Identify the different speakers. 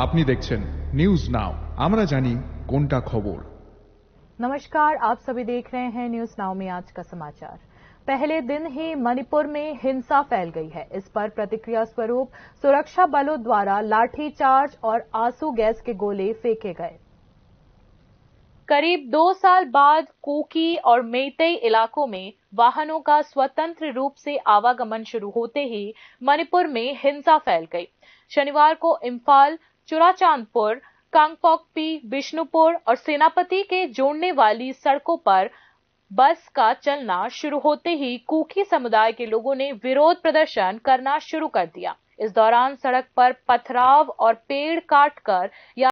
Speaker 1: আপনি দেখছেন news now, আমরা জানি কোনটা খবর।
Speaker 2: नमस्कार, आप सभी देख रहे हैं न्यूज नाउ में आज का समाचार। पहले दिन ही मणिपुर में हिंसा फैल गई है। इस पर प्रतिक्रिया स्वरूप सुरक्षा बलों द्वारा लाठीचार्ज और आंसू गैस के गोले फेंके गए। करीब 2 साल बाद कुकी और मेइतेई इलाकों में वाहनों का स्वतंत्र रूप से आवागमन शुरू होते ही मणिपुर में हिंसा फैल गई। शनिवार को इम्फाल, चुराचांदपुर, कांगपोकपी, बिष्णुपुर और सेनापति के जोड़ने वाली सड़कों पर बस का चलना शुरू होते ही कुकी समुदाय के लोगों ने विरोध प्रदर्शन करना शुरू कर दिया। इस दौरान सड़क पर पथराव और पेड़ काटकर